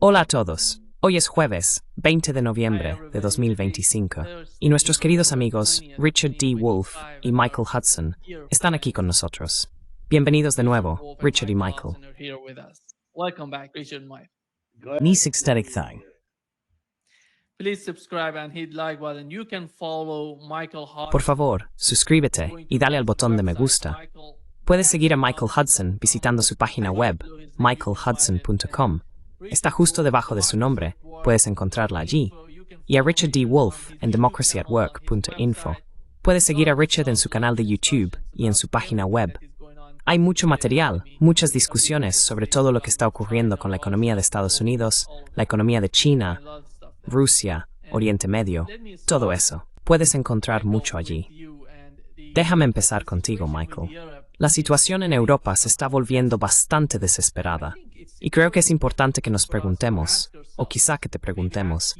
Hola a todos. Hoy es jueves, 20 de noviembre de 2025, y nuestros queridos amigos Richard D. Wolff y Michael Hudson están aquí con nosotros. Bienvenidos de nuevo, Richard y Michael. Ni Static Thing. Por favor, suscríbete y dale al botón de me gusta. Puedes seguir a Michael Hudson visitando su página web, michaelhudson.com. Está justo debajo de su nombre, puedes encontrarla allí. Y a Richard D. Wolff en democracyatwork.info. Puedes seguir a Richard en su canal de YouTube y en su página web. Hay mucho material, muchas discusiones sobre todo lo que está ocurriendo con la economía de Estados Unidos, la economía de China, Rusia, Oriente Medio, todo eso. Puedes encontrar mucho allí. Déjame empezar contigo, Michael. La situación en Europa se está volviendo bastante desesperada, y creo que es importante que nos preguntemos, o quizá que te preguntemos,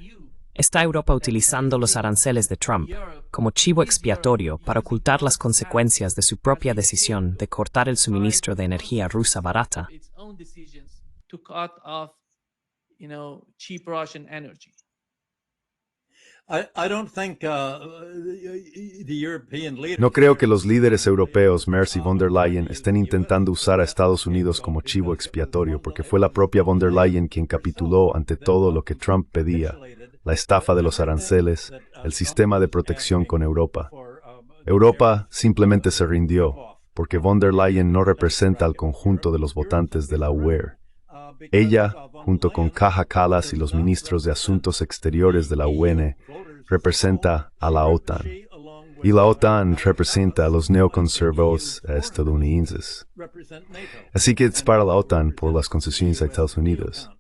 ¿está Europa utilizando los aranceles de Trump como chivo expiatorio para ocultar las consecuencias de su propia decisión de cortar el suministro de energía rusa barata? No creo que los líderes europeos, Merz y von der Leyen, estén intentando usar a Estados Unidos como chivo expiatorio, porque fue la propia von der Leyen quien capituló ante todo lo que Trump pedía, la estafa de los aranceles, el sistema de protección con Europa. Europa simplemente se rindió, porque von der Leyen no representa al conjunto de los votantes de la UE. Ella, junto con Kaja Kallas y los ministros de Asuntos Exteriores de la UN, representa a la OTAN. Y la OTAN representa a los neoconservadores estadounidenses. Así que es para la OTAN por las concesiones a Estados Unidos.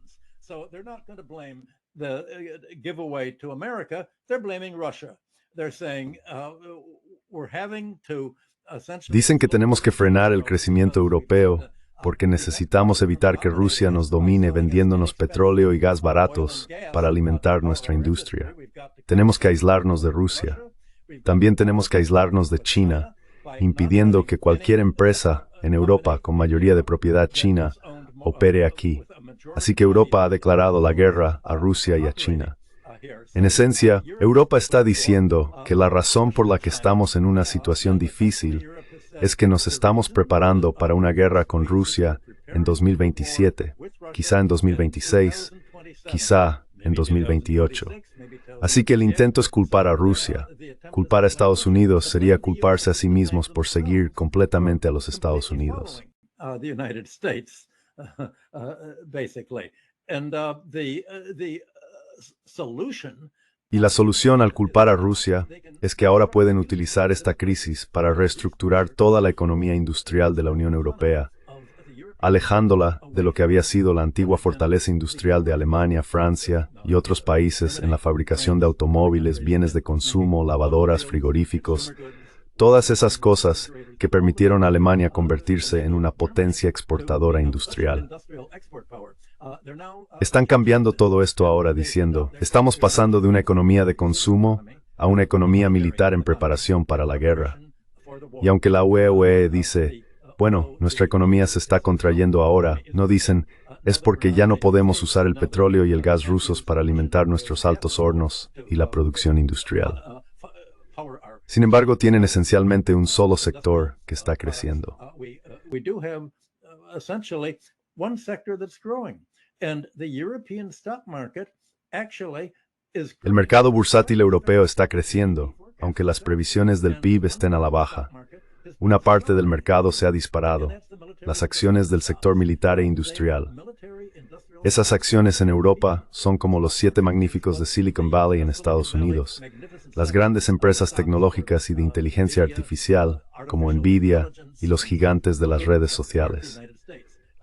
Dicen que tenemos que frenar el crecimiento europeo porque necesitamos evitar que Rusia nos domine vendiéndonos petróleo y gas baratos para alimentar nuestra industria. Tenemos que aislarnos de Rusia. También tenemos que aislarnos de China, impidiendo que cualquier empresa en Europa con mayoría de propiedad china opere aquí. Así que Europa ha declarado la guerra a Rusia y a China. En esencia, Europa está diciendo que la razón por la que estamos en una situación difícil es que nos estamos preparando para una guerra con Rusia en 2027, quizá en 2026, quizá en 2028. Así que el intento es culpar a Rusia. Culpar a Estados Unidos sería culparse a sí mismos por seguir completamente a los Estados Unidos. Y la solución al culpar a Rusia es que ahora pueden utilizar esta crisis para reestructurar toda la economía industrial de la Unión Europea, alejándola de lo que había sido la antigua fortaleza industrial de Alemania, Francia y otros países en la fabricación de automóviles, bienes de consumo, lavadoras, frigoríficos, todas esas cosas que permitieron a Alemania convertirse en una potencia exportadora industrial. Están cambiando todo esto ahora diciendo, estamos pasando de una economía de consumo a una economía militar en preparación para la guerra. Y aunque la UE dice, bueno, nuestra economía se está contrayendo ahora, no dicen, es porque ya no podemos usar el petróleo y el gas rusos para alimentar nuestros altos hornos y la producción industrial. Sin embargo, tienen esencialmente un solo sector que está creciendo. El mercado bursátil europeo está creciendo, aunque las previsiones del PIB estén a la baja. Una parte del mercado se ha disparado, las acciones del sector militar e industrial. Esas acciones en Europa son como los 7 magníficos de Silicon Valley en Estados Unidos. Las grandes empresas tecnológicas y de inteligencia artificial, como Nvidia, y los gigantes de las redes sociales.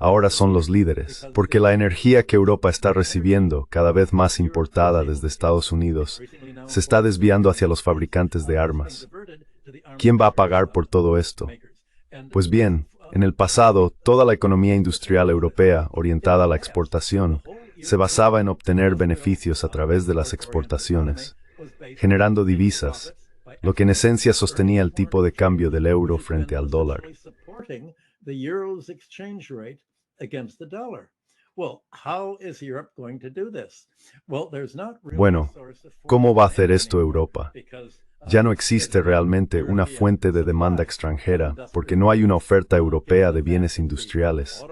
Ahora son los líderes, porque la energía que Europa está recibiendo, cada vez más importada desde Estados Unidos, se está desviando hacia los fabricantes de armas. ¿Quién va a pagar por todo esto? Pues bien, en el pasado, toda la economía industrial europea, orientada a la exportación, se basaba en obtener beneficios a través de las exportaciones, generando divisas, lo que en esencia sostenía el tipo de cambio del euro frente al dólar. Bueno, ¿cómo va a hacer esto Europa? Ya no existe realmente una fuente de demanda extranjera porque no hay una oferta europea de bienes industriales.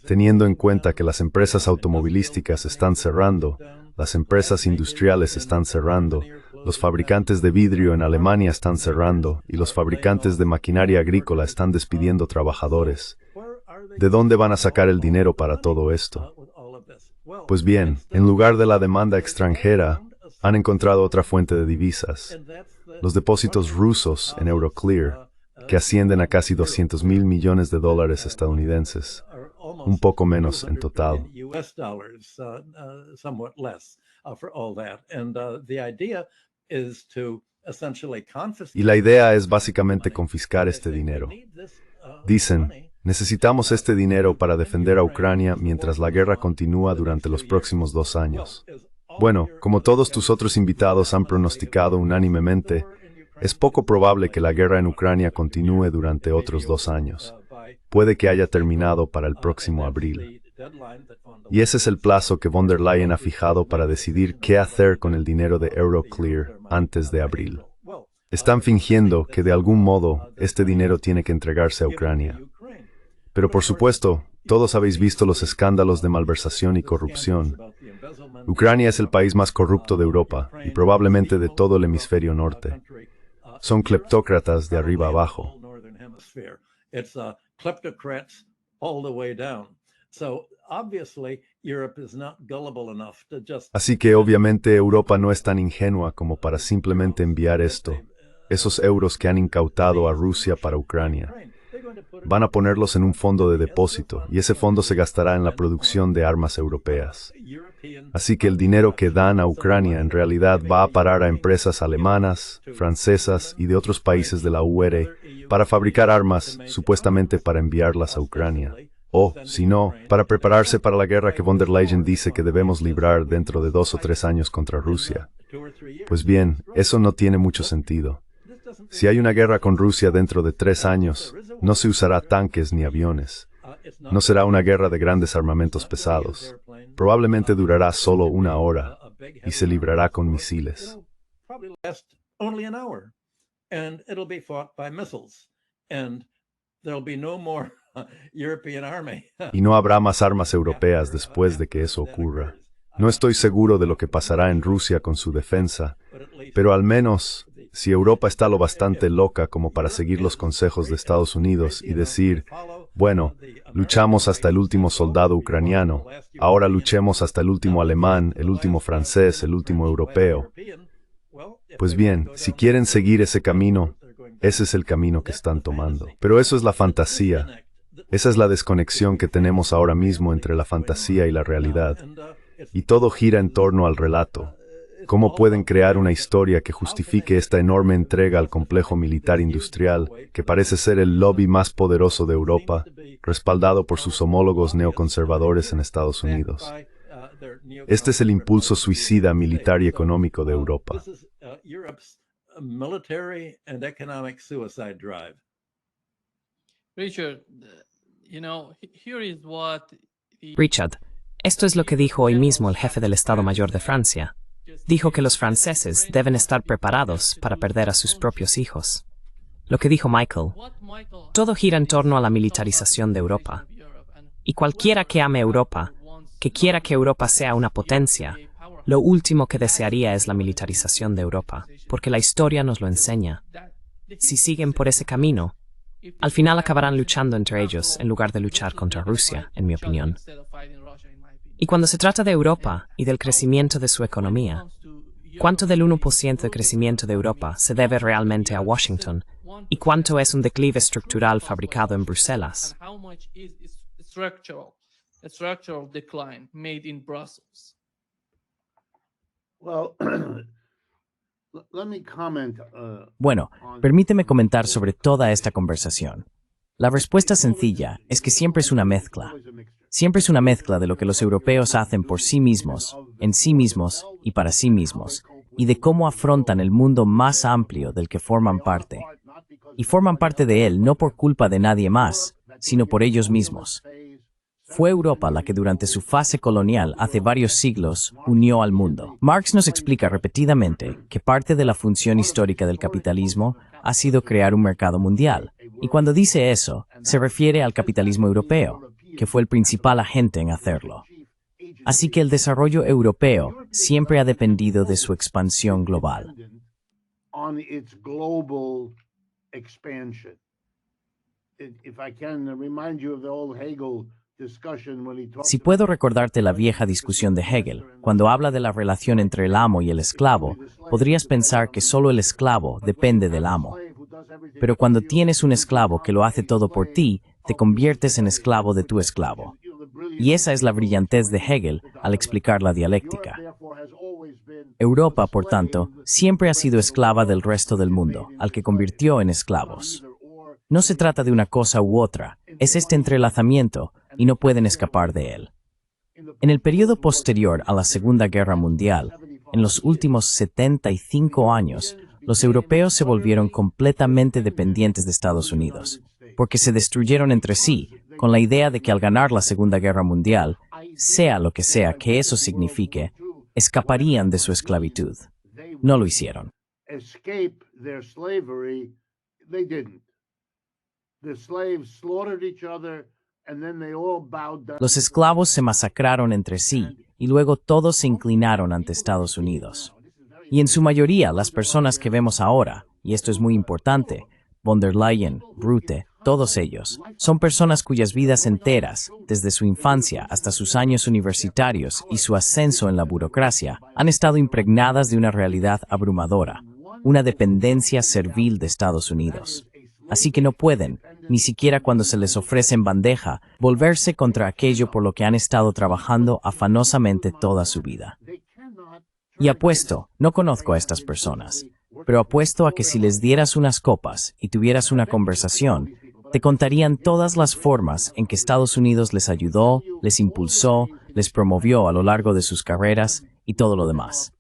Teniendo en cuenta que las empresas automovilísticas están cerrando, las empresas industriales están cerrando, los fabricantes de vidrio en Alemania están cerrando y los fabricantes de maquinaria agrícola están despidiendo trabajadores. ¿De dónde van a sacar el dinero para todo esto? Pues bien, en lugar de la demanda extranjera, han encontrado otra fuente de divisas, los depósitos rusos en Euroclear, que ascienden a casi $200 mil millones de dólares estadounidenses, un poco menos en total. Y la idea es básicamente confiscar este dinero. Dicen, necesitamos este dinero para defender a Ucrania mientras la guerra continúa durante los próximos 2 años. Bueno, como todos tus otros invitados han pronosticado unánimemente, es poco probable que la guerra en Ucrania continúe durante otros 2 años. Puede que haya terminado para el próximo abril. Y ese es el plazo que von der Leyen ha fijado para decidir qué hacer con el dinero de Euroclear antes de abril. Están fingiendo que de algún modo este dinero tiene que entregarse a Ucrania. Pero por supuesto, todos habéis visto los escándalos de malversación y corrupción. Ucrania es el país más corrupto de Europa y probablemente de todo el hemisferio norte. Son cleptócratas de arriba abajo. Así que obviamente Europa no es tan ingenua como para simplemente enviar esos euros que han incautado a Rusia para Ucrania. Van a ponerlos en un fondo de depósito y ese fondo se gastará en la producción de armas europeas. Así que el dinero que dan a Ucrania en realidad va a parar a empresas alemanas, francesas y de otros países de la UR para fabricar armas, supuestamente para enviarlas a Ucrania. O, si no, para prepararse para la guerra que von der Leyen dice que debemos librar dentro de 2 o 3 años contra Rusia. Pues bien, eso no tiene mucho sentido. Si hay una guerra con Rusia dentro de 3 años, no se usará tanques ni aviones. No será una guerra de grandes armamentos pesados. Probablemente durará solo 1 hora y se librará con misiles. Y no habrá más armas europeas después de que eso ocurra. No estoy seguro de lo que pasará en Rusia con su defensa, pero al menos, si Europa está lo bastante loca como para seguir los consejos de Estados Unidos y decir, bueno, luchamos hasta el último soldado ucraniano, ahora luchemos hasta el último alemán, el último francés, el último europeo. Pues bien, si quieren seguir ese camino, ese es el camino que están tomando. Pero eso es la fantasía. Esa es la desconexión que tenemos ahora mismo entre la fantasía y la realidad. Y todo gira en torno al relato. ¿Cómo pueden crear una historia que justifique esta enorme entrega al complejo militar industrial, que parece ser el lobby más poderoso de Europa, respaldado por sus homólogos neoconservadores en Estados Unidos? Este es el impulso suicida militar y económico de Europa. Richard, esto es lo que dijo hoy mismo el jefe del Estado Mayor de Francia. Dijo que los franceses deben estar preparados para perder a sus propios hijos. Lo que dijo Michael, todo gira en torno a la militarización de Europa. Y cualquiera que ame Europa, que quiera que Europa sea una potencia, lo último que desearía es la militarización de Europa, porque la historia nos lo enseña. Si siguen por ese camino, al final acabarán luchando entre ellos en lugar de luchar contra Rusia, en mi opinión. Y cuando se trata de Europa y del crecimiento de su economía, ¿cuánto del 1% de crecimiento de Europa se debe realmente a Washington? ¿Y cuánto es un declive estructural fabricado en Bruselas? Bueno, permíteme comentar sobre toda esta conversación. La respuesta sencilla es que siempre es una mezcla. Siempre es una mezcla de lo que los europeos hacen por sí mismos, en sí mismos y para sí mismos, y de cómo afrontan el mundo más amplio del que forman parte. Y forman parte de él no por culpa de nadie más, sino por ellos mismos. Fue Europa la que durante su fase colonial hace varios siglos unió al mundo. Marx nos explica repetidamente que parte de la función histórica del capitalismo ha sido crear un mercado mundial. Y cuando dice eso, se refiere al capitalismo europeo, que fue el principal agente en hacerlo. Así que el desarrollo europeo siempre ha dependido de su expansión global. Si puedo recordarte la vieja discusión de Hegel, cuando habla de la relación entre el amo y el esclavo, podrías pensar que solo el esclavo depende del amo. Pero cuando tienes un esclavo que lo hace todo por ti, te conviertes en esclavo de tu esclavo. Y esa es la brillantez de Hegel al explicar la dialéctica. Europa, por tanto, siempre ha sido esclava del resto del mundo, al que convirtió en esclavos. No se trata de una cosa u otra, es este entrelazamiento y no pueden escapar de él. En el periodo posterior a la Segunda Guerra Mundial, en los últimos 75 años, los europeos se volvieron completamente dependientes de Estados Unidos, porque se destruyeron entre sí, con la idea de que al ganar la Segunda Guerra Mundial, sea lo que sea que eso signifique, escaparían de su esclavitud. No lo hicieron. Los esclavos se masacraron entre sí y luego todos se inclinaron ante Estados Unidos. Y en su mayoría las personas que vemos ahora, y esto es muy importante, von der Leyen, Rutte, todos ellos, son personas cuyas vidas enteras, desde su infancia hasta sus años universitarios y su ascenso en la burocracia, han estado impregnadas de una realidad abrumadora, una dependencia servil de Estados Unidos. Así que no pueden, ni siquiera cuando se les ofrece en bandeja, volverse contra aquello por lo que han estado trabajando afanosamente toda su vida. Y apuesto, no conozco a estas personas, pero apuesto a que si les dieras unas copas y tuvieras una conversación, te contarían todas las formas en que Estados Unidos les ayudó, les impulsó, les promovió a lo largo de sus carreras y todo lo demás.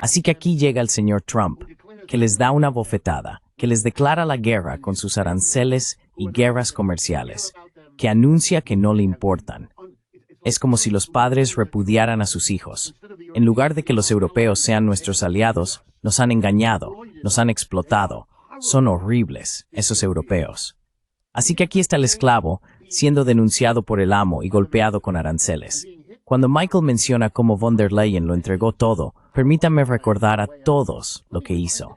Así que aquí llega el señor Trump, que les da una bofetada, que les declara la guerra con sus aranceles y guerras comerciales, que anuncia que no le importan. Es como si los padres repudiaran a sus hijos. En lugar de que los europeos sean nuestros aliados, nos han engañado, nos han explotado. Son horribles, esos europeos. Así que aquí está el esclavo, siendo denunciado por el amo y golpeado con aranceles. Cuando Michael menciona cómo von der Leyen lo entregó todo, permítanme recordar a todos lo que hizo.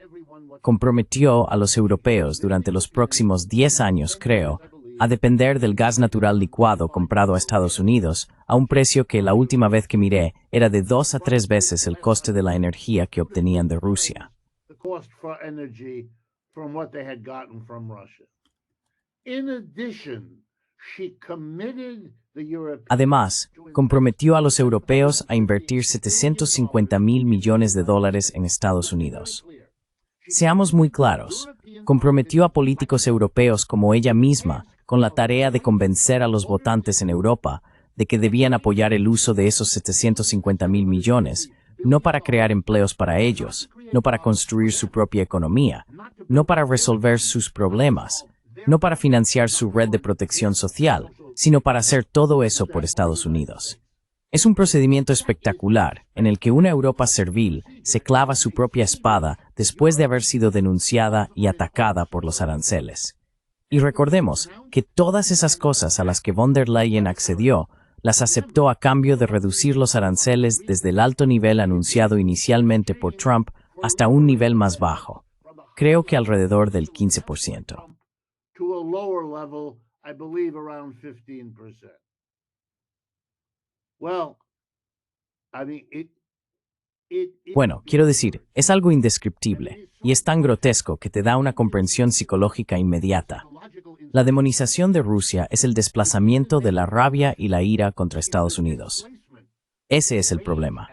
Comprometió a los europeos durante los próximos 10 años, creo, a depender del gas natural licuado comprado a Estados Unidos a un precio que la última vez que miré era de 2 a 3 veces el coste de la energía que obtenían de Rusia. Además, comprometió a los europeos a invertir 750.000 millones de dólares en Estados Unidos. Seamos muy claros, comprometió a políticos europeos como ella misma con la tarea de convencer a los votantes en Europa de que debían apoyar el uso de esos 750.000 millones, no para crear empleos para ellos, no para construir su propia economía, no para resolver sus problemas, no para financiar su red de protección social, sino para hacer todo eso por Estados Unidos. Es un procedimiento espectacular en el que una Europa servil se clava su propia espada después de haber sido denunciada y atacada por los aranceles. Y recordemos que todas esas cosas a las que von der Leyen accedió, las aceptó a cambio de reducir los aranceles desde el alto nivel anunciado inicialmente por Trump hasta un nivel más bajo, creo que alrededor del 15%. Bueno, quiero decir, es algo indescriptible, y es tan grotesco que te da una comprensión psicológica inmediata. La demonización de Rusia es el desplazamiento de la rabia y la ira contra Estados Unidos. Ese es el problema.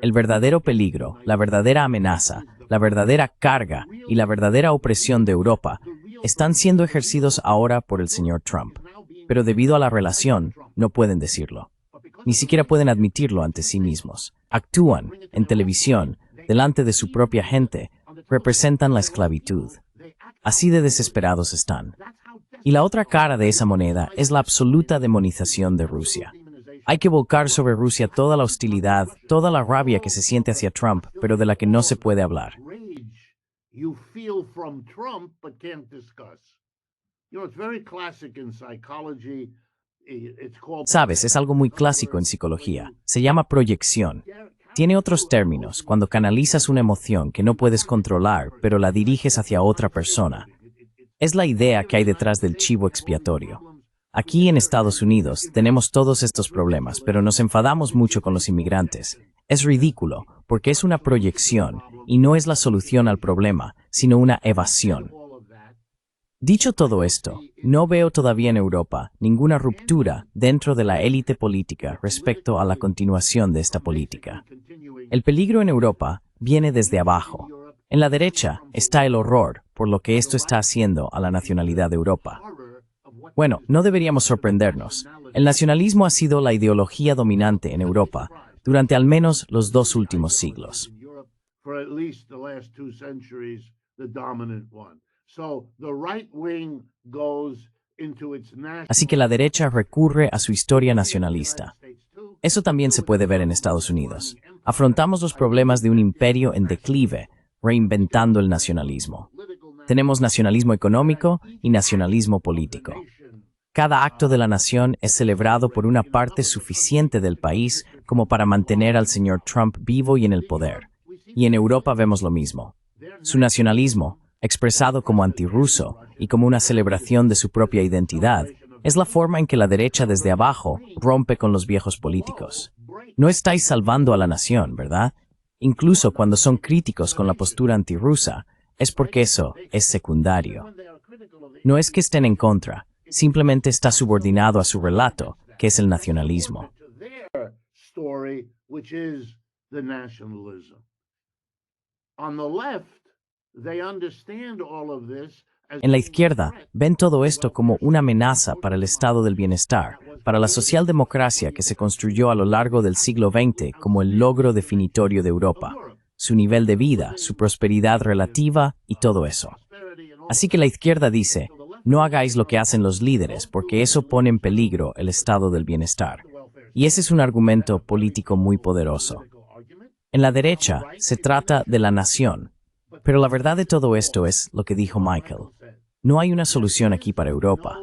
El verdadero peligro, la verdadera amenaza, la verdadera carga y la verdadera opresión de Europa están siendo ejercidos ahora por el señor Trump, pero debido a la relación, no pueden decirlo. Ni siquiera pueden admitirlo ante sí mismos. Actúan, en televisión, delante de su propia gente, representan la esclavitud. Así de desesperados están. Y la otra cara de esa moneda es la absoluta demonización de Rusia. Hay que volcar sobre Rusia toda la hostilidad, toda la rabia que se siente hacia Trump, pero de la que no se puede hablar. Sabes, es algo muy clásico en psicología. Se llama proyección. Tiene otros términos, cuando canalizas una emoción que no puedes controlar, pero la diriges hacia otra persona. Es la idea que hay detrás del chivo expiatorio. Aquí en Estados Unidos tenemos todos estos problemas, pero nos enfadamos mucho con los inmigrantes. Es ridículo, porque es una proyección y no es la solución al problema, sino una evasión. Dicho todo esto, no veo todavía en Europa ninguna ruptura dentro de la élite política respecto a la continuación de esta política. El peligro en Europa viene desde abajo. En la derecha está el horror por lo que esto está haciendo a la nacionalidad de Europa. Bueno, no deberíamos sorprendernos. El nacionalismo ha sido la ideología dominante en Europa durante al menos los 2 últimos siglos. Así que la derecha recurre a su historia nacionalista. Eso también se puede ver en Estados Unidos. Afrontamos los problemas de un imperio en declive, reinventando el nacionalismo. Tenemos nacionalismo económico y nacionalismo político. Cada acto de la nación es celebrado por una parte suficiente del país como para mantener al señor Trump vivo y en el poder. Y en Europa vemos lo mismo. Su nacionalismo, expresado como antirruso y como una celebración de su propia identidad, es la forma en que la derecha desde abajo rompe con los viejos políticos. No estáis salvando a la nación, ¿verdad? Incluso cuando son críticos con la postura antirrusa, es porque eso es secundario. No es que estén en contra, simplemente está subordinado a su relato, que es el nacionalismo. En la izquierda, ven todo esto como una amenaza para el estado del bienestar, para la socialdemocracia que se construyó a lo largo del siglo XX como el logro definitorio de Europa, su nivel de vida, su prosperidad relativa y todo eso. Así que la izquierda dice, no hagáis lo que hacen los líderes porque eso pone en peligro el estado del bienestar. Y ese es un argumento político muy poderoso. En la derecha, se trata de la nación. Pero la verdad de todo esto es lo que dijo Michael. No hay una solución aquí para Europa.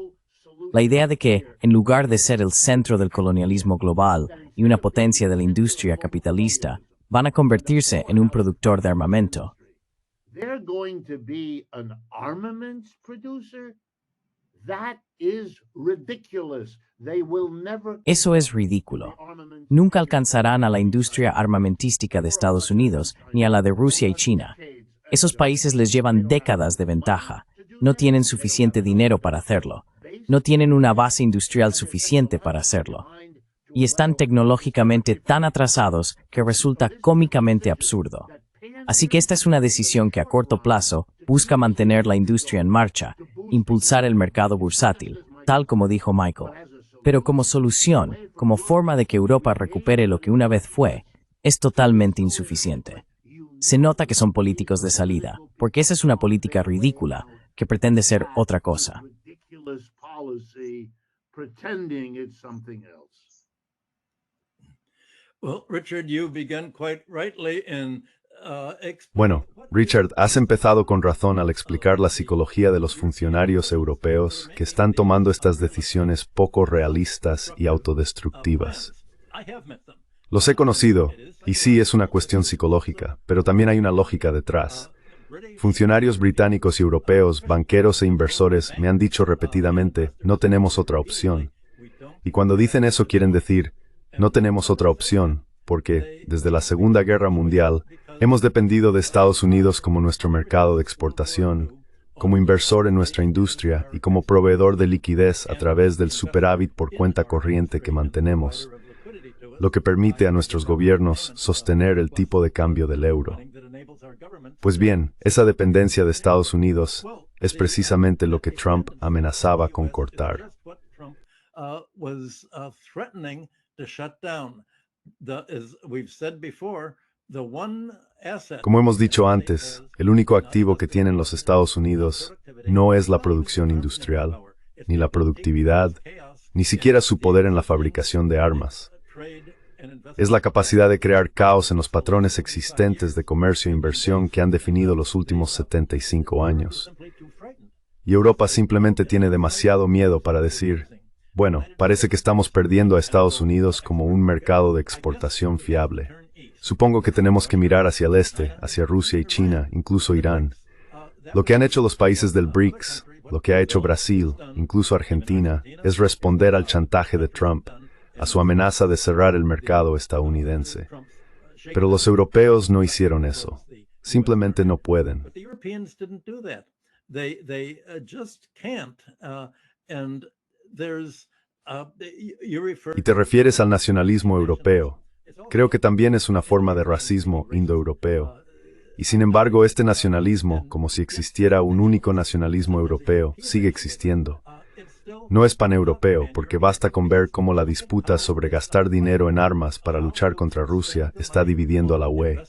La idea de que, en lugar de ser el centro del colonialismo global y una potencia de la industria capitalista, van a convertirse en un productor de armamento. Eso es ridículo. Nunca alcanzarán a la industria armamentística de Estados Unidos ni a la de Rusia y China. Esos países les llevan décadas de ventaja. No tienen suficiente dinero para hacerlo. No tienen una base industrial suficiente para hacerlo. Y están tecnológicamente tan atrasados que resulta cómicamente absurdo. Así que esta es una decisión que a corto plazo busca mantener la industria en marcha, impulsar el mercado bursátil, tal como dijo Michael. Pero como solución, como forma de que Europa recupere lo que una vez fue, es totalmente insuficiente. Se nota que son políticos de salida, porque esa es una política ridícula que pretende ser otra cosa. Bueno, Richard, has empezado con razón al explicar la psicología de los funcionarios europeos que están tomando estas decisiones poco realistas y autodestructivas. Los he conocido, y sí es una cuestión psicológica, pero también hay una lógica detrás. Funcionarios británicos y europeos, banqueros e inversores me han dicho repetidamente, no tenemos otra opción. Y cuando dicen eso quieren decir, no tenemos otra opción, porque, desde la Segunda Guerra Mundial, hemos dependido de Estados Unidos como nuestro mercado de exportación, como inversor en nuestra industria y como proveedor de liquidez a través del superávit por cuenta corriente que mantenemos, lo que permite a nuestros gobiernos sostener el tipo de cambio del euro. Pues bien, esa dependencia de Estados Unidos es precisamente lo que Trump amenazaba con cortar. Como hemos dicho antes, el único activo que tienen los Estados Unidos no es la producción industrial, ni la productividad, ni siquiera su poder en la fabricación de armas. Es la capacidad de crear caos en los patrones existentes de comercio e inversión que han definido los últimos 75 años. Y Europa simplemente tiene demasiado miedo para decir, bueno, parece que estamos perdiendo a Estados Unidos como un mercado de exportación fiable. Supongo que tenemos que mirar hacia el este, hacia Rusia y China, incluso Irán. Lo que han hecho los países del BRICS, lo que ha hecho Brasil, incluso Argentina, es responder al chantaje de Trump, a su amenaza de cerrar el mercado estadounidense. Pero los europeos no hicieron eso. Simplemente no pueden. Y te refieres al nacionalismo europeo. Creo que también es una forma de racismo indoeuropeo. Y sin embargo, este nacionalismo, como si existiera un único nacionalismo europeo, sigue existiendo. No es paneuropeo, porque basta con ver cómo la disputa sobre gastar dinero en armas para luchar contra Rusia está dividiendo a la UE.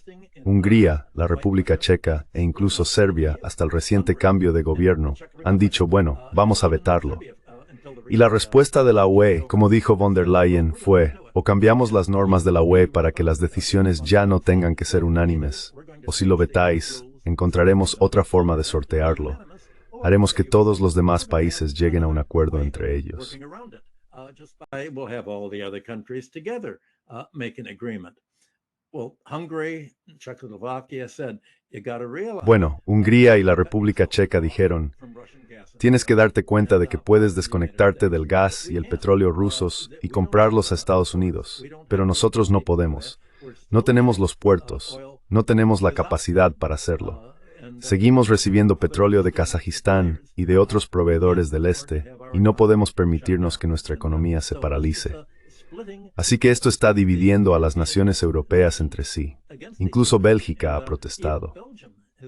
Hungría, la República Checa e incluso Serbia, hasta el reciente cambio de gobierno, han dicho, bueno, vamos a vetarlo. Y la respuesta de la UE, como dijo von der Leyen, fue, o cambiamos las normas de la UE para que las decisiones ya no tengan que ser unánimes, o si lo vetáis, encontraremos otra forma de sortearlo. Haremos que todos los demás países lleguen a un acuerdo entre ellos. Bueno, Hungría y la República Checa dijeron, tienes que darte cuenta de que puedes desconectarte del gas y el petróleo rusos y comprarlos a Estados Unidos, pero nosotros no podemos. No tenemos los puertos, no tenemos la capacidad para hacerlo. Seguimos recibiendo petróleo de Kazajistán y de otros proveedores del este, y no podemos permitirnos que nuestra economía se paralice. Así que esto está dividiendo a las naciones europeas entre sí. Incluso Bélgica ha protestado.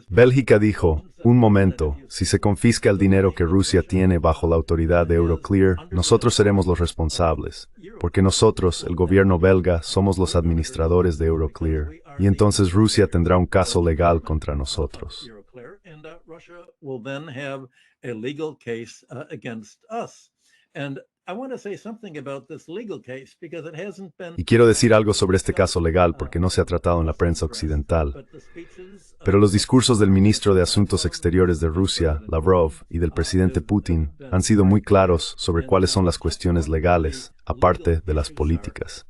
Bélgica dijo, un momento, si se confisca el dinero que Rusia tiene bajo la autoridad de Euroclear, nosotros seremos los responsables, porque nosotros, el gobierno belga, somos los administradores de Euroclear, y entonces Rusia tendrá un caso legal contra nosotros. Y quiero decir algo sobre este caso legal porque no se ha tratado en la prensa occidental. Pero los discursos del ministro de Asuntos Exteriores de Rusia, Lavrov, y del presidente Putin han sido muy claros sobre cuáles son las cuestiones legales, aparte de las políticas.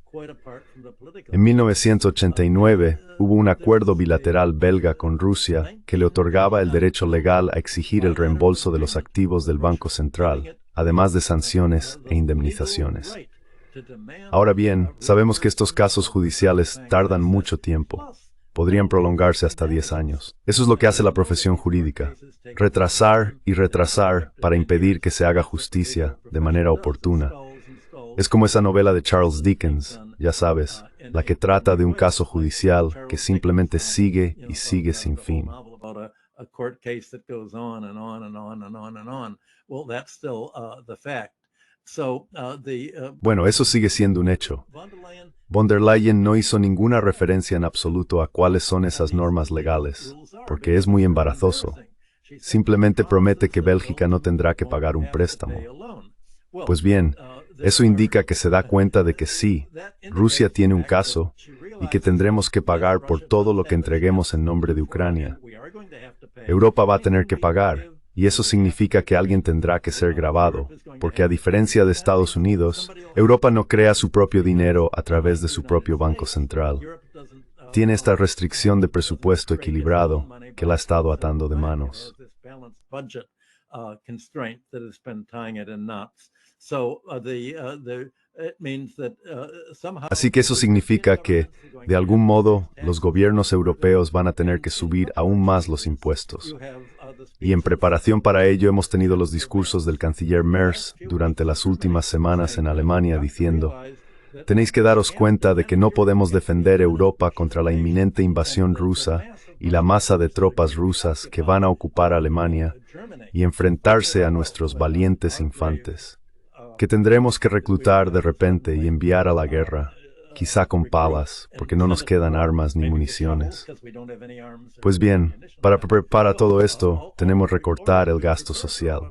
En 1989 hubo un acuerdo bilateral belga con Rusia que le otorgaba el derecho legal a exigir el reembolso de los activos del Banco Central, además de sanciones e indemnizaciones. Ahora bien, sabemos que estos casos judiciales tardan mucho tiempo. Podrían prolongarse hasta 10 años. Eso es lo que hace la profesión jurídica. Retrasar y retrasar para impedir que se haga justicia de manera oportuna. Es como esa novela de Charles Dickens, ya sabes, la que trata de un caso judicial que simplemente sigue y sigue sin fin. Bueno, eso sigue siendo un hecho. Von der Leyen no hizo ninguna referencia en absoluto a cuáles son esas normas legales, porque es muy embarazoso. Simplemente promete que Bélgica no tendrá que pagar un préstamo. Pues bien, eso indica que se da cuenta de que sí, Rusia tiene un caso y que tendremos que pagar por todo lo que entreguemos en nombre de Ucrania. Europa va a tener que pagar, y eso significa que alguien tendrá que ser grabado, porque a diferencia de Estados Unidos, Europa no crea su propio dinero a través de su propio Banco Central. Tiene esta restricción de presupuesto equilibrado que la ha estado atando de manos. Así que eso significa que, de algún modo, los gobiernos europeos van a tener que subir aún más los impuestos. Y en preparación para ello hemos tenido los discursos del canciller Merz durante las últimas semanas en Alemania diciendo, tenéis que daros cuenta de que no podemos defender Europa contra la inminente invasión rusa y la masa de tropas rusas que van a ocupar Alemania y enfrentarse a nuestros valientes infantes, que tendremos que reclutar de repente y enviar a la guerra. quizá con palas, porque no nos quedan armas ni municiones. Pues bien, para todo esto, tenemos que recortar el gasto social.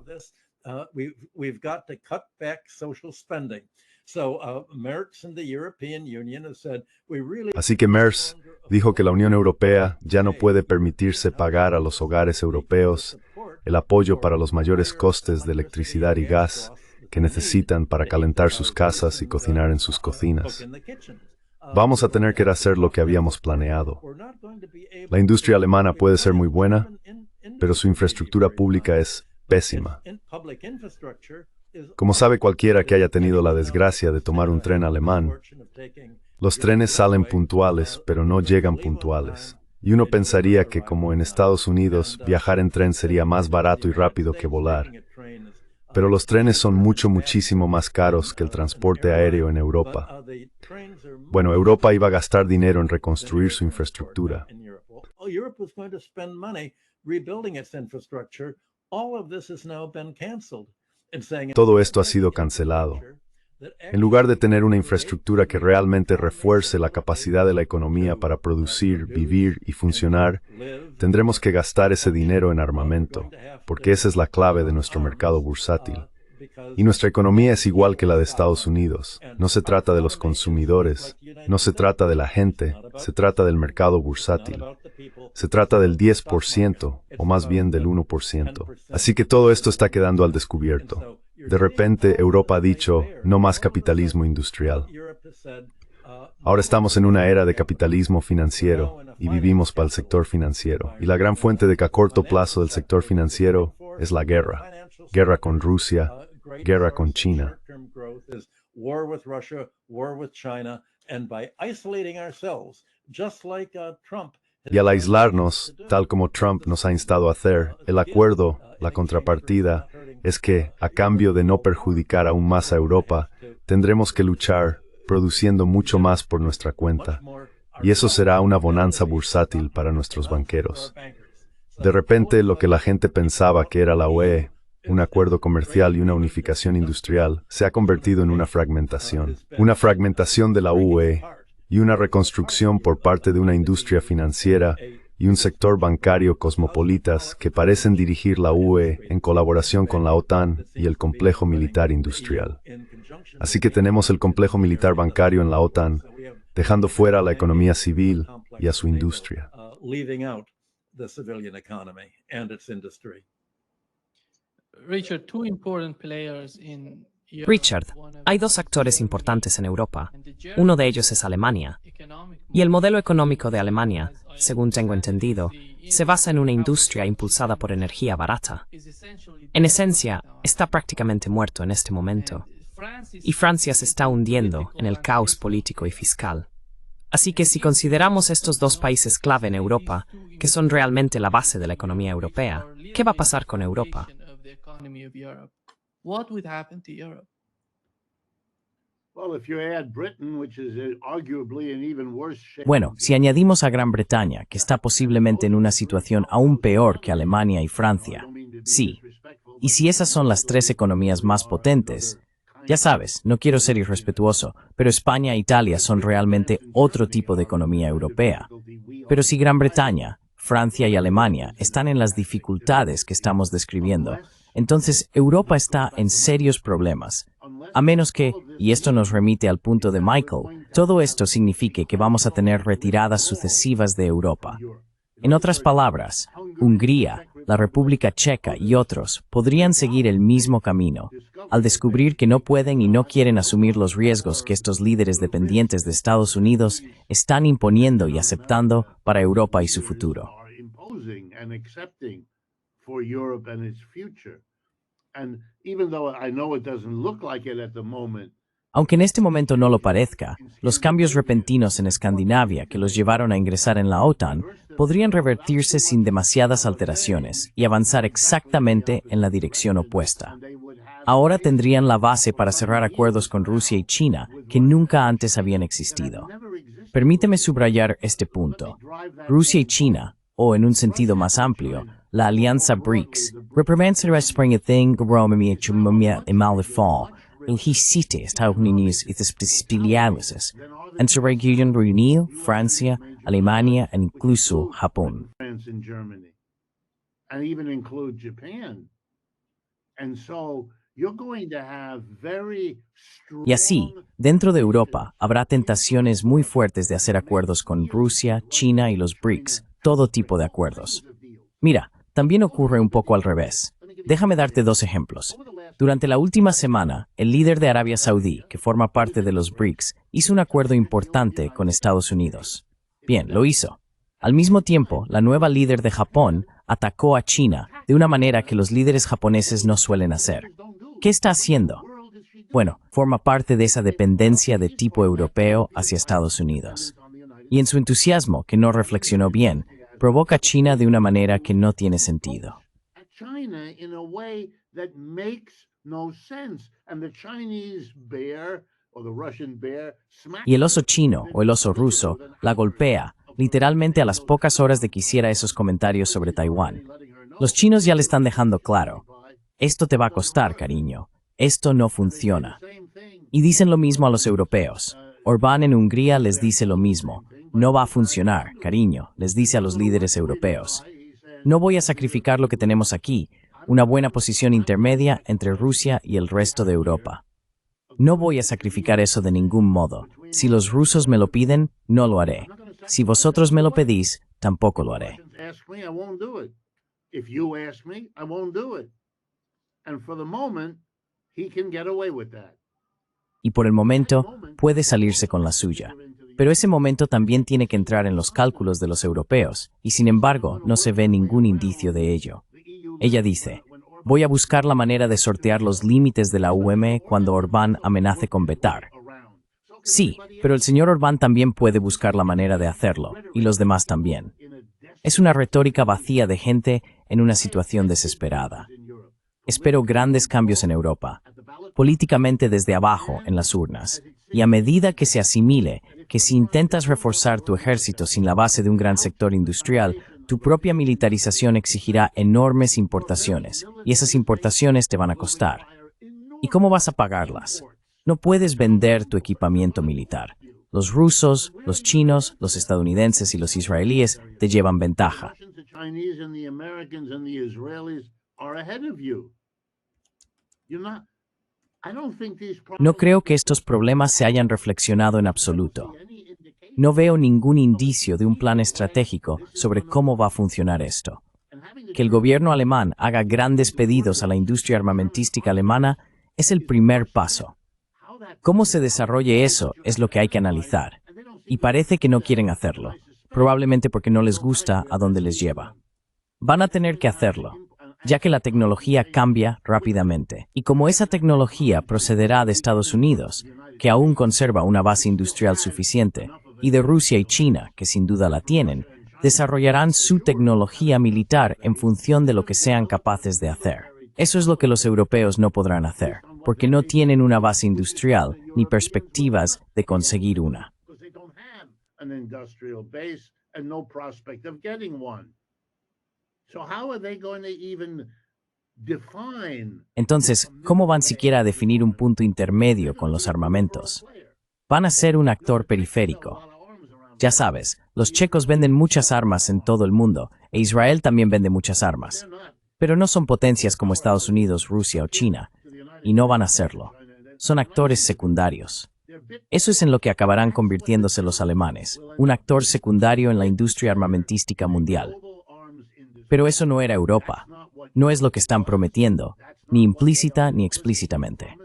Así que Merz dijo que la Unión Europea ya no puede permitirse pagar a los hogares europeos el apoyo para los mayores costes de electricidad y gas que necesitan para calentar sus casas y cocinar en sus cocinas. Vamos a tener que hacer lo que habíamos planeado. La industria alemana puede ser muy buena, pero su infraestructura pública es pésima. Como sabe cualquiera que haya tenido la desgracia de tomar un tren alemán, los trenes salen puntuales, pero no llegan puntuales. Y uno pensaría que, como en Estados Unidos, viajar en tren sería más barato y rápido que volar. Pero los trenes son muchísimo más caros que el transporte aéreo en Europa. Bueno, Europa iba a gastar dinero en reconstruir su infraestructura. Todo esto ha sido cancelado. En lugar de tener una infraestructura que realmente refuerce la capacidad de la economía para producir, vivir y funcionar, tendremos que gastar ese dinero en armamento, porque esa es la clave de nuestro mercado bursátil. Y nuestra economía es igual que la de Estados Unidos. No se trata de los consumidores, no se trata de la gente, se trata del mercado bursátil. Se trata del 10%, o más bien del 1%. Así que todo esto está quedando al descubierto. De repente, Europa ha dicho, no más capitalismo industrial. Ahora estamos en una era de capitalismo financiero y vivimos para el sector financiero. Y la gran fuente de a corto plazo del sector financiero es la guerra. Guerra con Rusia, guerra con China. Y al aislarnos, tal como Trump nos ha instado a hacer, el acuerdo, la contrapartida, es que, a cambio de no perjudicar aún más a Europa, tendremos que luchar, produciendo mucho más por nuestra cuenta. Y eso será una bonanza bursátil para nuestros banqueros. De repente, lo que la gente pensaba que era la UE, un acuerdo comercial y una unificación industrial, se ha convertido en una fragmentación. Una fragmentación de la UE y una reconstrucción por parte de una industria financiera y un sector bancario cosmopolitas que parecen dirigir la UE en colaboración con la OTAN y el complejo militar industrial. Así que tenemos el complejo militar bancario en la OTAN, dejando fuera a la economía civil y a su industria. Richard, hay dos actores importantes en Europa. Uno de ellos es Alemania. Y el modelo económico de Alemania, según tengo entendido, se basa en una industria impulsada por energía barata. En esencia, está prácticamente muerto en este momento. Y Francia se está hundiendo en el caos político y fiscal. Así que si consideramos estos dos países clave en Europa, que son realmente la base de la economía europea, ¿qué va a pasar con Europa? Bueno, si añadimos a Gran Bretaña, que está posiblemente en una situación aún peor que Alemania y Francia, sí. Y si esas son las tres economías más potentes, ya sabes, no quiero ser irrespetuoso, pero España e Italia son realmente otro tipo de economía europea. Pero si Gran Bretaña, Francia y Alemania están en las dificultades que estamos describiendo, entonces Europa está en serios problemas. A menos que, y esto nos remite al punto de Michael, todo esto signifique que vamos a tener retiradas sucesivas de Europa. En otras palabras, Hungría, la República Checa y otros podrían seguir el mismo camino, al descubrir que no pueden y no quieren asumir los riesgos que estos líderes dependientes de Estados Unidos están imponiendo y aceptando para Europa y su futuro. Aunque en este momento no lo parezca, los cambios repentinos en Escandinavia que los llevaron a ingresar en la OTAN podrían revertirse sin demasiadas alteraciones y avanzar exactamente en la dirección opuesta. Ahora tendrían la base para cerrar acuerdos con Rusia y China que nunca antes habían existido. Permíteme subrayar este punto. Rusia y China, o en un sentido más amplio, la alianza BRICS, el G7 Estados Unidos y sus posibilidades, en su región reunió Francia, Alemania e incluso Japón. France and Germany, and even include Japan. And so you're going to have very Y así, dentro de Europa, habrá tentaciones muy fuertes de hacer acuerdos con Rusia, China y los BRICS, todo tipo de acuerdos. Mira, también ocurre un poco al revés. Déjame darte dos ejemplos. Durante la última semana, el líder de Arabia Saudí, que forma parte de los BRICS, hizo un acuerdo importante con Estados Unidos. Bien, lo hizo. Al mismo tiempo, la nueva líder de Japón atacó a China de una manera que los líderes japoneses no suelen hacer. ¿Qué está haciendo? Bueno, forma parte de esa dependencia de tipo europeo hacia Estados Unidos. Y en su entusiasmo, que no reflexionó bien, provoca a China de una manera que no tiene sentido. China in a way that makes no sense. And the Chinese bear or the Russian bear Y el oso chino o el oso ruso la golpea, literalmente a las pocas horas de que hiciera esos comentarios sobre Taiwán. Los chinos ya le están dejando claro, esto te va a costar, cariño, esto no funciona. Y dicen lo mismo a los europeos. Orbán en Hungría les dice lo mismo, no va a funcionar, cariño, les dice a los líderes europeos. No voy a sacrificar lo que tenemos aquí, una buena posición intermedia entre Rusia y el resto de Europa. No voy a sacrificar eso de ningún modo. Si los rusos me lo piden, no lo haré. Si vosotros me lo pedís, tampoco lo haré. ask me, I won't do it. If you ask me, I won't do it. And for the moment, he can get away with that. Y por el momento, puede salirse con la suya. Pero ese momento también tiene que entrar en los cálculos de los europeos, y sin embargo, no se ve ningún indicio de ello. Ella dice, voy a buscar la manera de sortear los límites de la UM cuando Orbán amenace con vetar. Sí, pero el señor Orbán también puede buscar la manera de hacerlo, y los demás también. Es una retórica vacía de gente en una situación desesperada. Espero grandes cambios en Europa, políticamente desde abajo en las urnas, y a medida que se asimile que si intentas reforzar tu ejército sin la base de un gran sector industrial, tu propia militarización exigirá enormes importaciones, y esas importaciones te van a costar. ¿Y cómo vas a pagarlas? No puedes vender tu equipamiento militar. Los rusos, los chinos, los estadounidenses y los israelíes te llevan ventaja. The Chinese and the Americans and the Israelis are ahead of you. You're not. I don't think these No creo que estos problemas se hayan reflexionado en absoluto. No veo ningún indicio de un plan estratégico sobre cómo va a funcionar esto. Que el gobierno alemán haga grandes pedidos a la industria armamentística alemana es el primer paso. Cómo se desarrolle eso es lo que hay que analizar. Y parece que no quieren hacerlo, probablemente porque no les gusta a dónde les lleva. Van a tener que hacerlo, ya que la tecnología cambia rápidamente. Y como esa tecnología procederá de Estados Unidos, que aún conserva una base industrial suficiente, y de Rusia y China, que sin duda la tienen, desarrollarán su tecnología militar en función de lo que sean capaces de hacer. Eso es lo que los europeos no podrán hacer, porque no tienen una base industrial ni perspectivas de conseguir una. because they don't have an industrial base and no prospect of getting one. So how are they going to even define? Entonces, ¿cómo van siquiera a definir un punto intermedio con los armamentos? Van a ser un actor periférico. Ya sabes, los checos venden muchas armas en todo el mundo, e Israel también vende muchas armas. Pero no son potencias como Estados Unidos, Rusia o China, y no van a serlo. Son actores secundarios. Eso es en lo que acabarán convirtiéndose los alemanes, un actor secundario en la industria armamentística mundial. Pero eso no era Europa. No es lo que están prometiendo, ni implícita ni explícitamente.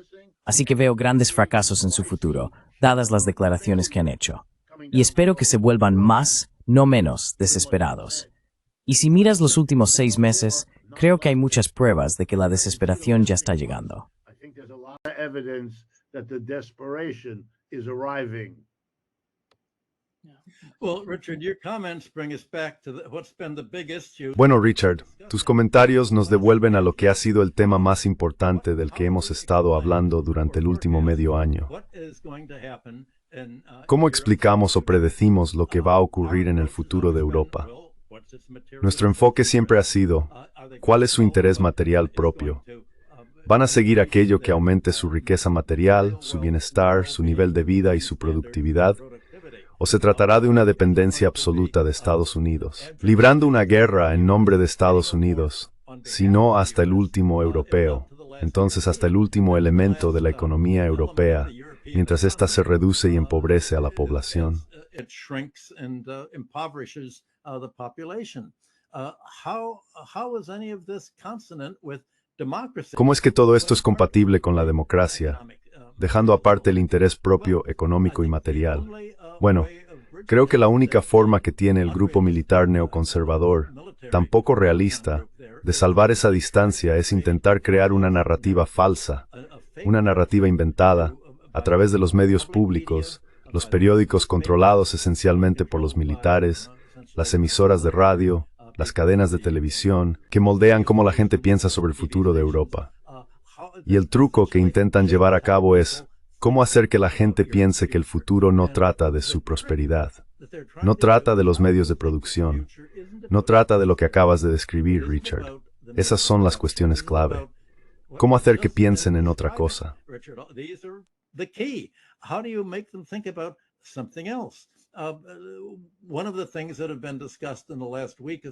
Así que veo grandes fracasos en su futuro, dadas las declaraciones que han hecho. Y espero que se vuelvan más, no menos, desesperados. Y si miras los últimos 6 meses, creo que hay muchas pruebas de que la desesperación ya está llegando. I think there's a lot of evidence that the desperation is arriving. Well, Richard, your comments bring us back to what's been the big issue. Bueno, Richard, tus comentarios nos devuelven a lo que ha sido el tema más importante del que hemos estado hablando durante el último medio año. What is going to happen in, ¿Cómo explicamos o predecimos lo que va a ocurrir en el futuro de Europa? Nuestro enfoque siempre ha sido, ¿cuál es su interés material propio? ¿Van a seguir aquello que aumente su riqueza material, su bienestar, su nivel de vida y su productividad? ¿O se tratará de una dependencia absoluta de Estados Unidos, librando una guerra en nombre de Estados Unidos, si no hasta el último europeo, entonces hasta el último elemento de la economía europea, mientras ésta se reduce y empobrece a la población? ¿Cómo es que todo esto es compatible con la democracia, dejando aparte el interés propio económico y material? Bueno, creo que la única forma que tiene el grupo militar neoconservador, tan poco realista, de salvar esa distancia es intentar crear una narrativa falsa, una narrativa inventada, a través de los medios públicos, los periódicos controlados esencialmente por los militares, las emisoras de radio, las cadenas de televisión, que moldean cómo la gente piensa sobre el futuro de Europa. Y el truco que intentan llevar a cabo es cómo hacer que la gente piense que el futuro no trata de su prosperidad, no trata de los medios de producción, no trata de lo que acabas de describir, Richard. Esas son las cuestiones clave. ¿Cómo hacer que piensen en otra cosa?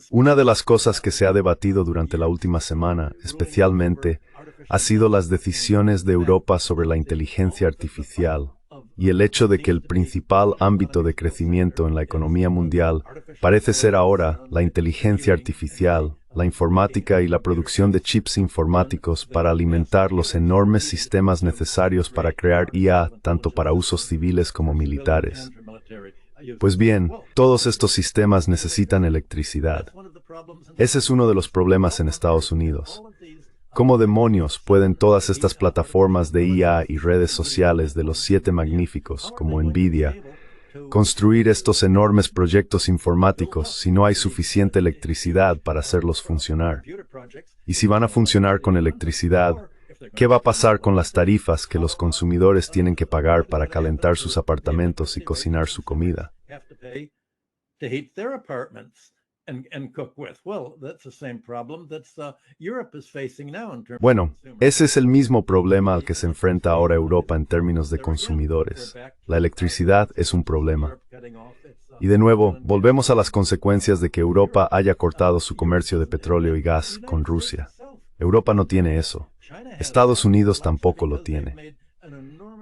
Una de las cosas que se ha debatido durante la última semana, especialmente, ha sido las decisiones de Europa sobre la inteligencia artificial y el hecho de que el principal ámbito de crecimiento en la economía mundial parece ser ahora la inteligencia artificial, la informática y la producción de chips informáticos para alimentar los enormes sistemas necesarios para crear IA, tanto para usos civiles como militares. Pues bien, todos estos sistemas necesitan electricidad. Ese es uno de los problemas en Estados Unidos. ¿Cómo demonios pueden todas estas plataformas de IA y redes sociales de los 7 magníficos, como Nvidia, construir estos enormes proyectos informáticos si no hay suficiente electricidad para hacerlos funcionar? Y si van a funcionar con electricidad, ¿qué va a pasar con las tarifas que los consumidores tienen que pagar para calentar sus apartamentos y cocinar su comida? Bueno, ese es el mismo problema al que se enfrenta ahora Europa en términos de consumidores. La electricidad es un problema. Y de nuevo, volvemos a las consecuencias de que Europa haya cortado su comercio de petróleo y gas con Rusia. Europa no tiene eso. Estados Unidos tampoco lo tiene.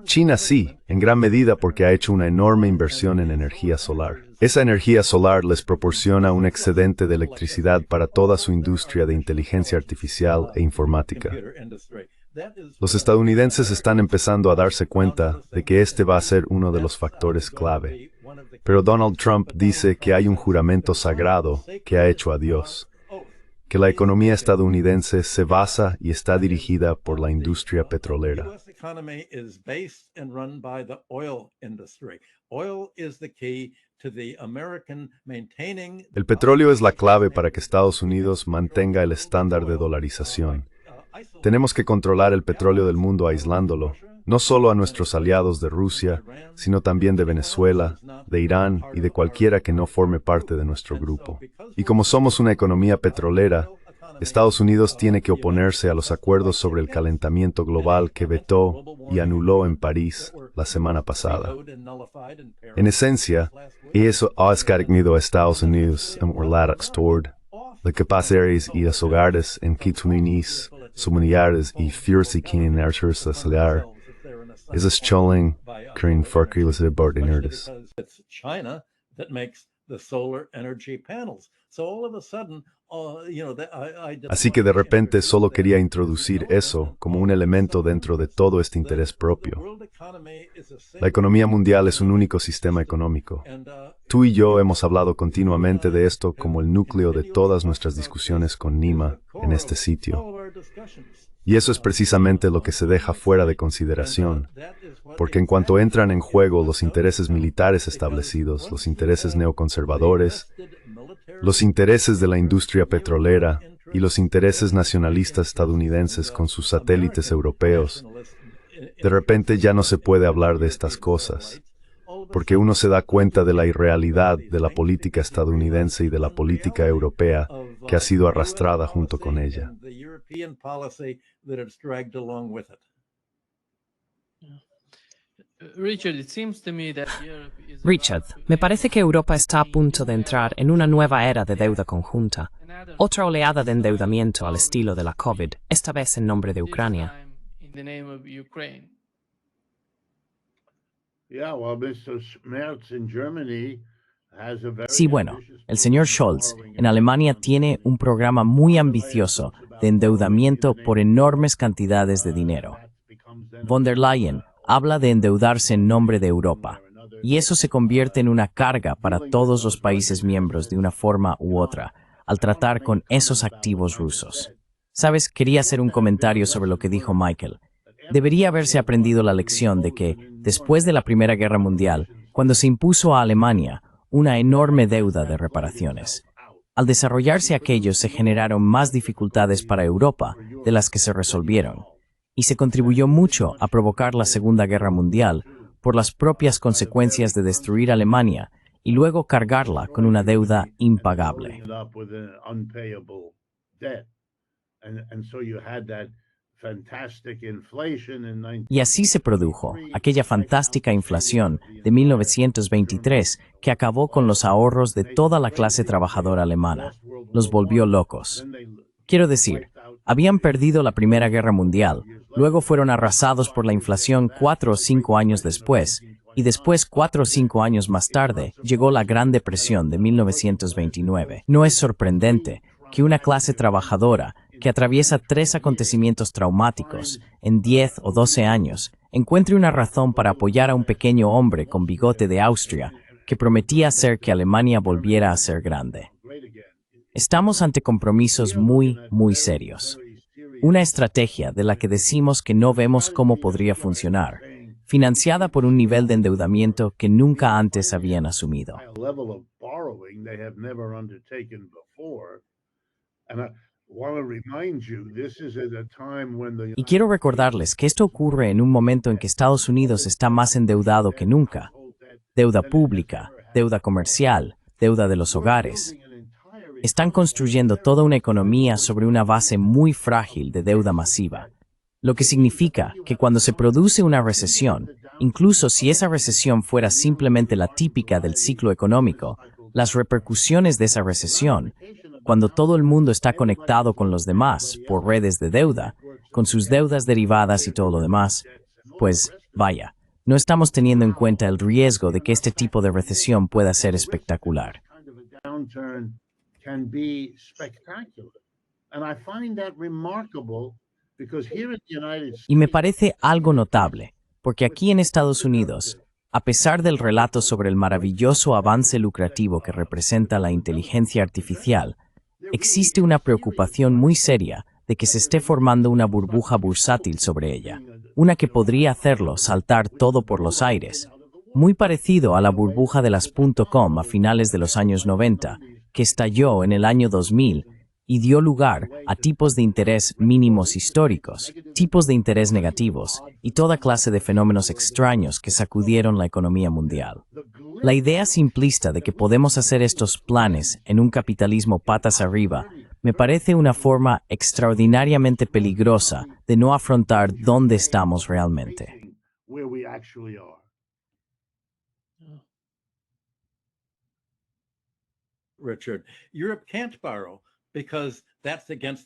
China sí, en gran medida porque ha hecho una enorme inversión en energía solar. Esa energía solar les proporciona un excedente de electricidad para toda su industria de inteligencia artificial e informática. Los estadounidenses están empezando a darse cuenta de que este va a ser uno de los factores clave. Pero Donald Trump dice que hay un juramento sagrado que ha hecho a Dios, que la economía estadounidense se basa y está dirigida por la industria petrolera. El petróleo es la clave para que Estados Unidos mantenga el estándar de dolarización. Tenemos que controlar el petróleo del mundo aislándolo, no solo a nuestros aliados de Rusia, sino también de Venezuela, de Irán y de cualquiera que no forme parte de nuestro grupo. Y como somos una economía petrolera, Estados Unidos tiene que oponerse a los acuerdos sobre el calentamiento global que vetó y anuló en París la semana pasada. En esencia, eso ha escarmido a Estados Unidos en Orlando, de capaces y las hogares en Kitsunis, Sumuniares y Fiersikin en Archers a Salar. Es Cholling, Korean Farkilas de Bordinerdes. Así que de repente solo quería introducir eso como un elemento dentro de todo este interés propio. La economía mundial es un único sistema económico. Tú y yo hemos hablado continuamente de esto como el núcleo de todas nuestras discusiones con Nima en este sitio. Y eso es precisamente lo que se deja fuera de consideración, porque en cuanto entran en juego los intereses militares establecidos, los intereses neoconservadores, los intereses de la industria petrolera y los intereses nacionalistas estadounidenses con sus satélites europeos, de repente ya no se puede hablar de estas cosas, porque uno se da cuenta de la irrealidad de la política estadounidense y de la política europea que ha sido arrastrada junto con ella. Richard, me parece que Europa está a punto de entrar en una nueva era de deuda conjunta. Otra oleada de endeudamiento al estilo de la COVID, esta vez en nombre de Ucrania. Sí, bueno, el señor Scholz en Alemania tiene un programa muy ambicioso de endeudamiento por enormes cantidades de dinero. Von der Leyen habla de endeudarse en nombre de Europa, y eso se convierte en una carga para todos los países miembros de una forma u otra, al tratar con esos activos rusos. Sabes, quería hacer un comentario sobre lo que dijo Michael. Debería haberse aprendido la lección de que, después de la Primera Guerra Mundial, cuando se impuso a Alemania una enorme deuda de reparaciones, al desarrollarse aquello se generaron más dificultades para Europa de las que se resolvieron, y se contribuyó mucho a provocar la Segunda Guerra Mundial por las propias consecuencias de destruir Alemania y luego cargarla con una deuda impagable. Y así se produjo aquella fantástica inflación de 1923 que acabó con los ahorros de toda la clase trabajadora alemana. Los volvió locos. Quiero decir, habían perdido la Primera Guerra Mundial, luego fueron arrasados por la inflación 4 o 5 años después, y después 4 o 5 años más tarde llegó la Gran Depresión de 1929. No es sorprendente que una clase trabajadora que atraviesa 3 acontecimientos traumáticos en 10 o 12 años encuentre una razón para apoyar a un pequeño hombre con bigote de Austria que prometía hacer que Alemania volviera a ser grande. Estamos ante compromisos muy serios. Una estrategia de la que decimos que no vemos cómo podría funcionar, financiada por un nivel de endeudamiento que nunca antes habían asumido. Y quiero recordarles que esto ocurre en un momento en que Estados Unidos está más endeudado que nunca. Deuda pública, deuda comercial, deuda de los hogares. Están construyendo toda una economía sobre una base muy frágil de deuda masiva, lo que significa que cuando se produce una recesión, incluso si esa recesión fuera simplemente la típica del ciclo económico, las repercusiones de esa recesión, cuando todo el mundo está conectado con los demás por redes de deuda, con sus deudas derivadas y todo lo demás, pues vaya, no estamos teniendo en cuenta el riesgo de que este tipo de recesión pueda ser espectacular. Y me parece algo notable, porque aquí en Estados Unidos, a pesar del relato sobre el maravilloso avance lucrativo que representa la inteligencia artificial, existe una preocupación muy seria de que se esté formando una burbuja bursátil sobre ella, una que podría hacerlo saltar todo por los aires, muy parecido a la burbuja de las .com a finales de los años 90, que estalló en el año 2000 y dio lugar a tipos de interés mínimos históricos, tipos de interés negativos y toda clase de fenómenos extraños que sacudieron la economía mundial. La idea simplista de que podemos hacer estos planes en un capitalismo patas arriba me parece una forma extraordinariamente peligrosa de no afrontar dónde estamos realmente.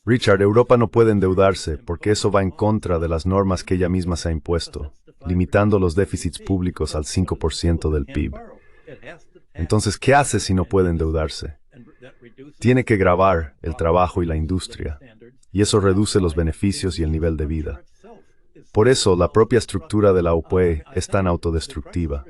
Richard, Europa no puede endeudarse porque eso va en contra de las normas que ella misma se ha impuesto, limitando los déficits públicos al 5% del PIB. Entonces, ¿qué hace si no puede endeudarse? Tiene que gravar el trabajo y la industria, y eso reduce los beneficios y el nivel de vida. Por eso, la propia estructura de la OPE es tan autodestructiva.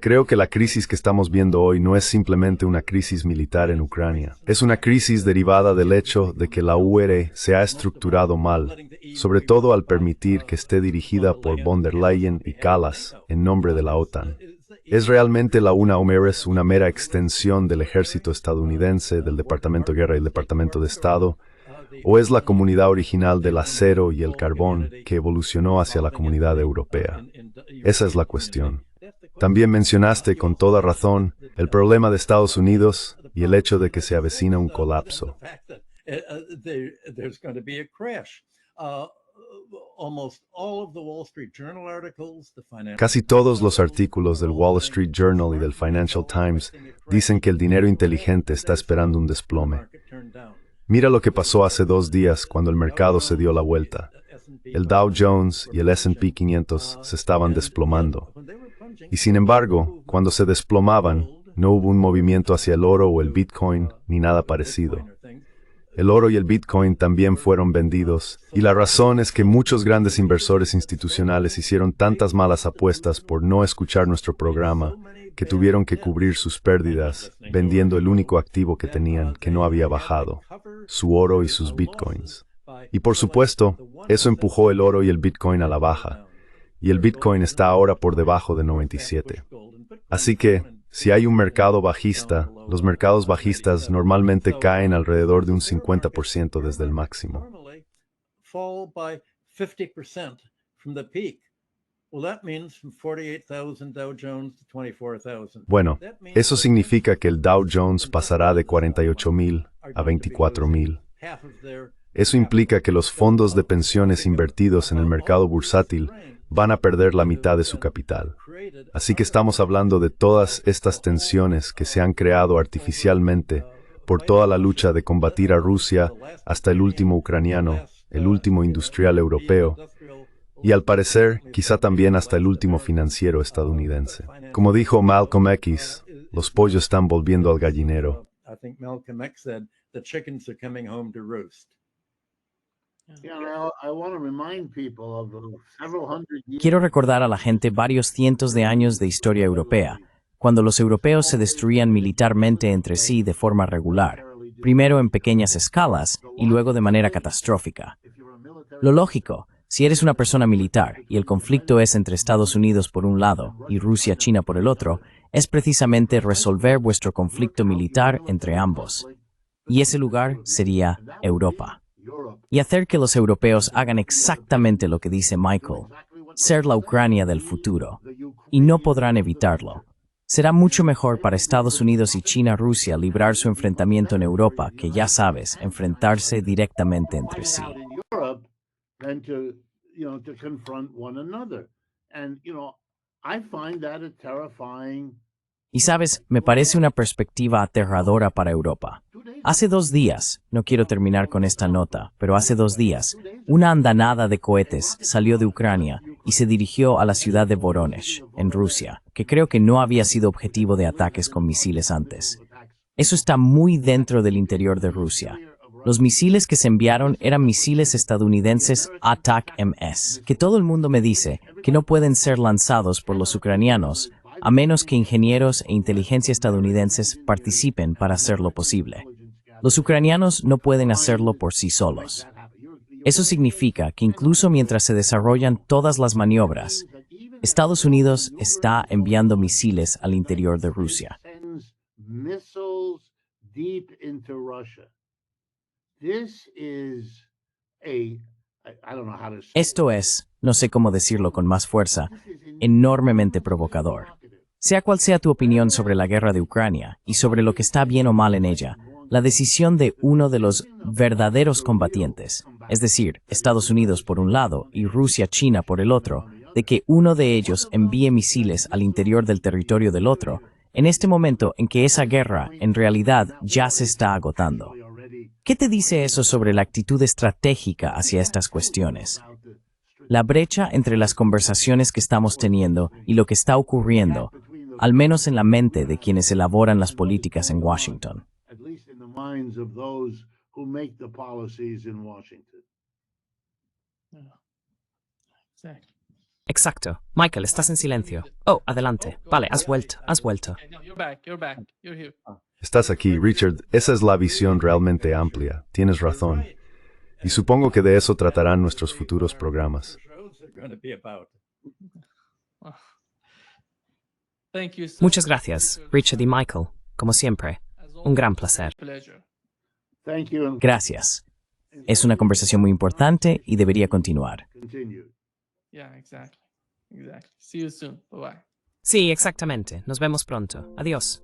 Creo que la crisis que estamos viendo hoy no es simplemente una crisis militar en Ucrania. Es una crisis derivada del hecho de que la URE se ha estructurado mal, sobre todo al permitir que esté dirigida por von der Leyen y Kallas en nombre de la OTAN. ¿Es realmente la UNAUMERES una mera extensión del ejército estadounidense, del Departamento de Guerra y el Departamento de Estado? ¿O es la comunidad original del acero y el carbón que evolucionó hacia la comunidad europea? Esa es la cuestión. También mencionaste con toda razón el problema de Estados Unidos y el hecho de que se avecina un colapso. There's going to be a crash. Almost all of the Wall Street Journal articles, the Financial Casi todos los artículos del Wall Street Journal y del Financial Times dicen que el dinero inteligente está esperando un desplome. Mira lo que pasó hace 2 días cuando el mercado se dio la vuelta. El Dow Jones y el S&P 500 se estaban desplomando. Y sin embargo, cuando se desplomaban, no hubo un movimiento hacia el oro o el Bitcoin ni nada parecido. El oro y el Bitcoin también fueron vendidos, y la razón es que muchos grandes inversores institucionales hicieron tantas malas apuestas por no escuchar nuestro programa, que tuvieron que cubrir sus pérdidas vendiendo el único activo que tenían que no había bajado, su oro y sus Bitcoins. Y por supuesto, eso empujó el oro y el Bitcoin a la baja, y el Bitcoin está ahora por debajo de 97. Así que, si hay un mercado bajista, los mercados bajistas normalmente caen alrededor de un 50% desde el máximo. fall by 50% from the peak. Well, that means from 48,000 Dow Jones to 24,000. Bueno, eso significa que el Dow Jones pasará de 48,000 a 24,000. Eso implica que los fondos de pensiones invertidos en el mercado bursátil van a perder la mitad de su capital. Así que estamos hablando de todas estas tensiones que se han creado artificialmente por toda la lucha de combatir a Rusia hasta el último ucraniano, el último industrial europeo, y al parecer, quizá también hasta el último financiero estadounidense. Como dijo Malcolm X, los pollos están volviendo al gallinero. I think Malcolm X said the chickens are coming home to roost. I want to remind people of the several hundred years. Quiero recordar a la gente varios cientos de años de historia europea, cuando los europeos se destruían militarmente entre sí de forma regular, primero en pequeñas escalas y luego de manera catastrófica. Lo lógico, si eres una persona militar y el conflicto es entre Estados Unidos por un lado y Rusia-China por el otro, es precisamente resolver vuestro conflicto militar entre ambos. Y ese lugar sería Europa. Y hacer que los europeos hagan exactamente lo que dice Michael, ser la Ucrania del futuro. Y no podrán evitarlo. Será mucho mejor para Estados Unidos y China-Rusia librar su enfrentamiento en Europa que, ya sabes, enfrentarse directamente entre sí. Than to confront one another. And, I find that a terrifying. Y sabes, me parece una perspectiva aterradora para Europa. Hace 2 días, no quiero terminar con esta nota, pero hace 2 días, una andanada de cohetes salió de Ucrania y se dirigió a la ciudad de Voronezh, en Rusia, que creo que no había sido objetivo de ataques con misiles antes. Eso está muy dentro del interior de Rusia. Los misiles que se enviaron eran misiles estadounidenses ATAK-MS, que todo el mundo me dice que no pueden ser lanzados por los ucranianos, a menos que ingenieros e inteligencia estadounidenses participen para hacerlo posible. Los ucranianos no pueden hacerlo por sí solos. Eso significa que incluso mientras se desarrollan todas las maniobras, Estados Unidos está enviando misiles al interior de Rusia. Esto es, no sé cómo decirlo con más fuerza, enormemente provocador. Sea cual sea tu opinión sobre la guerra de Ucrania y sobre lo que está bien o mal en ella, la decisión de uno de los verdaderos combatientes, es decir, Estados Unidos por un lado y Rusia-China por el otro, de que uno de ellos envíe misiles al interior del territorio del otro, en este momento en que esa guerra en realidad ya se está agotando. ¿Qué te dice eso sobre la actitud estratégica hacia estas cuestiones? La brecha entre las conversaciones que estamos teniendo y lo que está ocurriendo, al menos en la mente de quienes elaboran las políticas en Washington. Exacto. Michael, estás en silencio. Oh, adelante. Vale, has vuelto. Estás aquí, Richard. Esa es la visión realmente amplia. Tienes razón. Y supongo que de eso tratarán nuestros futuros programas. Muchas gracias, Richard y Michael. Como siempre, un gran placer. Gracias. Es una conversación muy importante y debería continuar. Sí, exactamente. Nos vemos pronto. Adiós.